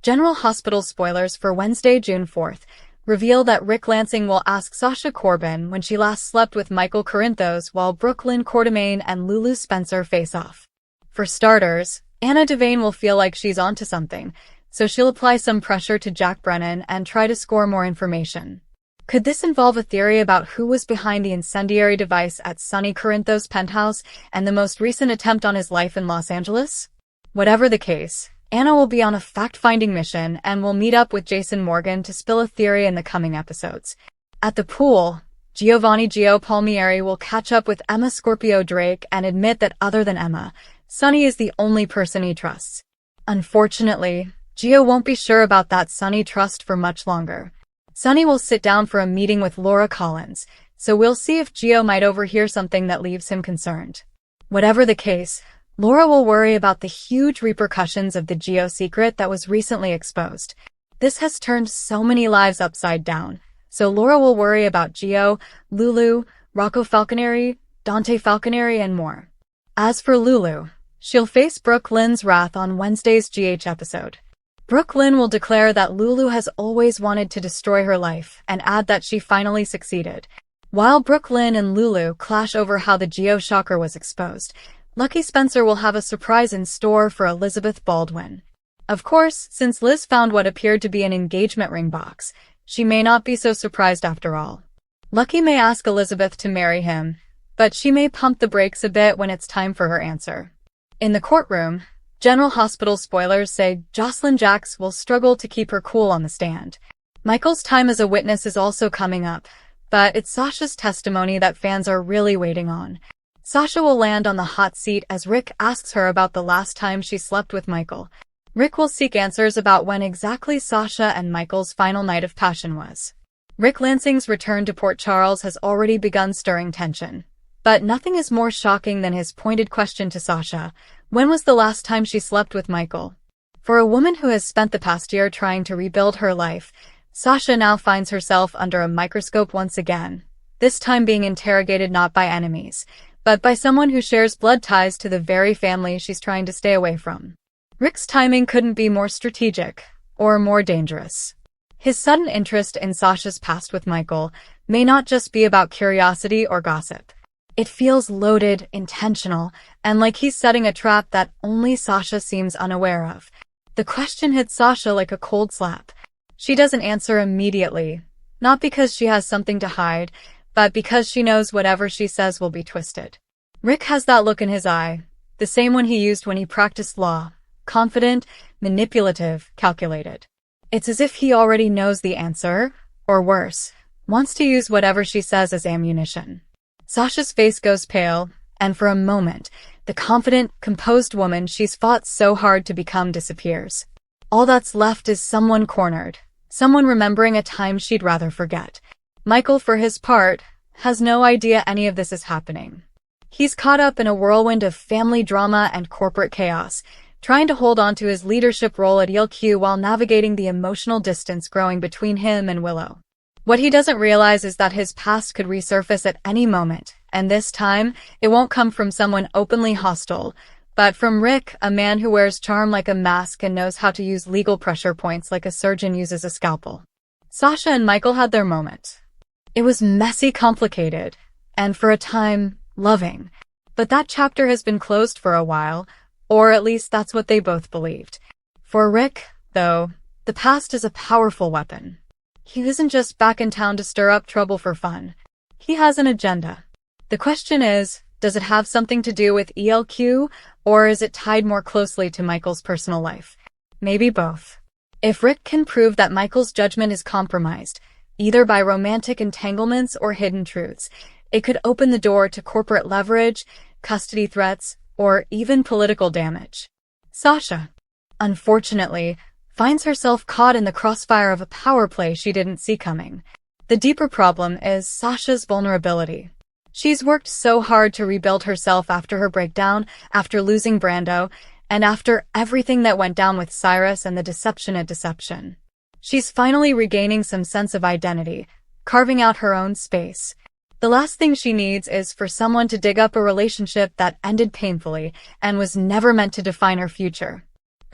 General Hospital spoilers for Wednesday, June 4th, reveal that Rick Lansing will ask Sasha Corbin when she last slept with Michael Corinthos while Brooke Lynn Quartermaine and Lulu Spencer face off. For starters, Anna Devane will feel like she's onto something, so she'll apply some pressure to Jack Brennan and try to score more information. Could this involve a theory about who was behind the incendiary device at Sonny Corinthos' penthouse and the most recent attempt on his life in Los Angeles? Whatever the case, Anna will be on a fact-finding mission and will meet up with Jason Morgan to spill a theory in the coming episodes. At the pool, Giovanni Gio Palmieri will catch up with Emma Scorpio Drake and admit that other than Emma, Sonny is the only person he trusts. Unfortunately, Gio won't be sure about that Sonny trust for much longer. Sonny will sit down for a meeting with Laura Collins, so we'll see if Gio might overhear something that leaves him concerned. Whatever the case, Laura will worry about the huge repercussions of the Gio secret that was recently exposed. This has turned so many lives upside down, so Laura will worry about Gio, Lulu, Rocco Falconeri, Dante Falconeri, and more. As for Lulu, she'll face Brooke Lynn's wrath on Wednesday's GH episode. Brooke Lynn will declare that Lulu has always wanted to destroy her life and add that she finally succeeded. While Brooke Lynn and Lulu clash over how the Gio shocker was exposed, Lucky Spencer will have a surprise in store for Elizabeth Baldwin. Of course, since Liz found what appeared to be an engagement ring box, she may not be so surprised after all. Lucky may ask Elizabeth to marry him, but she may pump the brakes a bit when it's time for her answer. In the courtroom, General Hospital spoilers say Jocelyn Jacks will struggle to keep her cool on the stand. Michael's time as a witness is also coming up, but it's Sasha's testimony that fans are really waiting on. Sasha will land on the hot seat as Rick asks her about the last time she slept with Michael. Rick will seek answers about when exactly Sasha and Michael's final night of passion was. Rick Lansing's return to Port Charles has already begun stirring tension. But nothing is more shocking than his pointed question to Sasha: when was the last time she slept with Michael? For a woman who has spent the past year trying to rebuild her life, Sasha now finds herself under a microscope once again, this time being interrogated not by enemies, but by someone who shares blood ties to the very family she's trying to stay away from. Rick's timing couldn't be more strategic, or more dangerous. His sudden interest in Sasha's past with Michael may not just be about curiosity or gossip. It feels loaded, intentional, and like he's setting a trap that only Sasha seems unaware of. The question hits Sasha like a cold slap. She doesn't answer immediately, not because she has something to hide, but because she knows whatever she says will be twisted. Rick has that look in his eye, the same one he used when he practiced law: confident, manipulative, calculated. It's as if he already knows the answer, or worse, wants to use whatever she says as ammunition. Sasha's face goes pale, and for a moment, the confident, composed woman she's fought so hard to become disappears. All that's left is someone cornered, someone remembering a time she'd rather forget. Michael, for his part, has no idea any of this is happening. He's caught up in a whirlwind of family drama and corporate chaos, trying to hold on to his leadership role at ELQ while navigating the emotional distance growing between him and Willow. What he doesn't realize is that his past could resurface at any moment, and this time, it won't come from someone openly hostile, but from Rick, a man who wears charm like a mask and knows how to use legal pressure points like a surgeon uses a scalpel. Sasha and Michael had their moment. It was messy, complicated, and for a time, loving. But that chapter has been closed for a while, or at least that's what they both believed. For Rick, though, the past is a powerful weapon. He isn't just back in town to stir up trouble for fun. He has an agenda. The question is, does it have something to do with ELQ, or is it tied more closely to Michael's personal life? Maybe both. If Rick can prove that Michael's judgment is compromised, either by romantic entanglements or hidden truths, it could open the door to corporate leverage, custody threats, or even political damage. Sasha, unfortunately, finds herself caught in the crossfire of a power play she didn't see coming. The deeper problem is Sasha's vulnerability. She's worked so hard to rebuild herself after her breakdown, after losing Brando, and after everything that went down with Cyrus and the deception at Deception. She's finally regaining some sense of identity, carving out her own space. The last thing she needs is for someone to dig up a relationship that ended painfully and was never meant to define her future.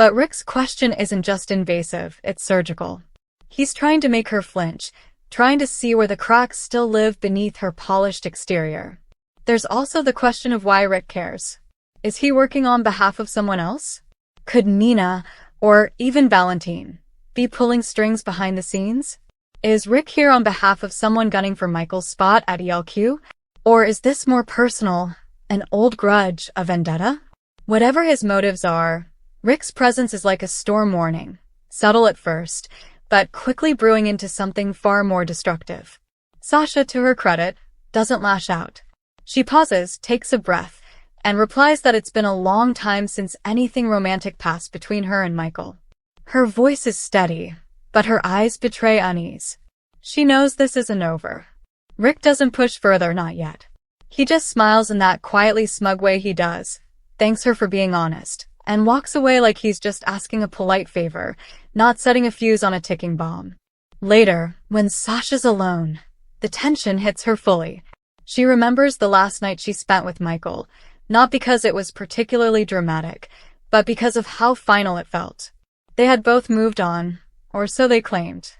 But Rick's question isn't just invasive, it's surgical. He's trying to make her flinch, trying to see where the cracks still live beneath her polished exterior. There's also the question of why Rick cares. Is he working on behalf of someone else? Could Nina, or even Valentine, be pulling strings behind the scenes? Is Rick here on behalf of someone gunning for Michael's spot at ELQ? Or is this more personal, an old grudge, a vendetta? Whatever his motives are, Rick's presence is like a storm warning, subtle at first, but quickly brewing into something far more destructive. Sasha, to her credit, doesn't lash out. She pauses, takes a breath, and replies that it's been a long time since anything romantic passed between her and Michael. Her voice is steady, but her eyes betray unease. She knows this isn't over. Rick doesn't push further, not yet. He just smiles in that quietly smug way he does, thanks her for being honest, and walks away like he's just asking a polite favor, not setting a fuse on a ticking bomb. Later, when Sasha's alone, the tension hits her fully. She remembers the last night she spent with Michael, not because it was particularly dramatic, but because of how final it felt. They had both moved on, or so they claimed.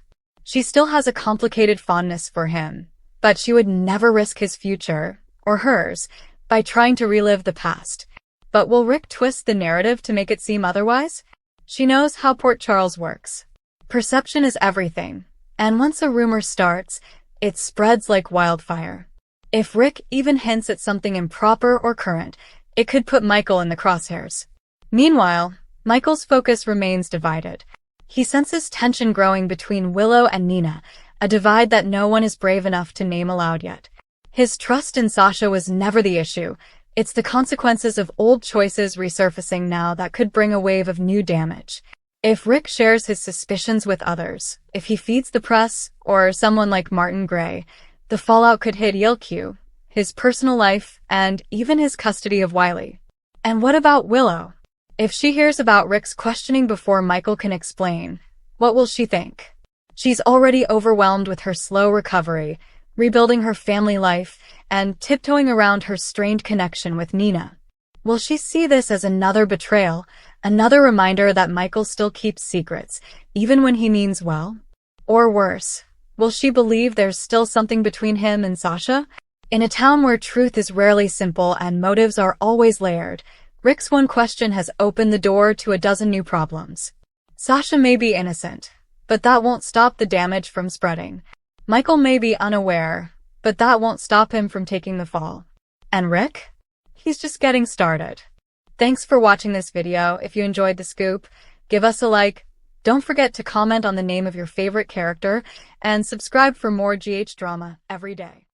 She still has a complicated fondness for him, but she would never risk his future, or hers, by trying to relive the past. But will Rick twist the narrative to make it seem otherwise? She knows how Port Charles works. Perception is everything, and once a rumor starts, it spreads like wildfire. If Rick even hints at something improper or current, it could put Michael in the crosshairs. Meanwhile, Michael's focus remains divided. He senses tension growing between Willow and Nina, a divide that no one is brave enough to name aloud yet. His trust in Sasha was never the issue. It's the consequences of old choices resurfacing now that could bring a wave of new damage. If Rick shares his suspicions with others, if he feeds the press, or someone like Martin Gray, the fallout could hit ELQ, his personal life, and even his custody of Wiley. And what about Willow? If she hears about Rick's questioning before Michael can explain, what will she think? She's already overwhelmed with her slow recovery, rebuilding her family life, and tiptoeing around her strained connection with Nina. Will she see this as another betrayal, another reminder that Michael still keeps secrets, even when he means well? Or worse, will she believe there's still something between him and Sasha? In a town where truth is rarely simple and motives are always layered, Rick's one question has opened the door to a dozen new problems. Sasha may be innocent, but that won't stop the damage from spreading. Michael may be unaware, but that won't stop him from taking the fall. And Rick? He's just getting started. Thanks for watching this video. If you enjoyed the scoop, give us a like. Don't forget to comment on the name of your favorite character, and subscribe for more GH drama every day.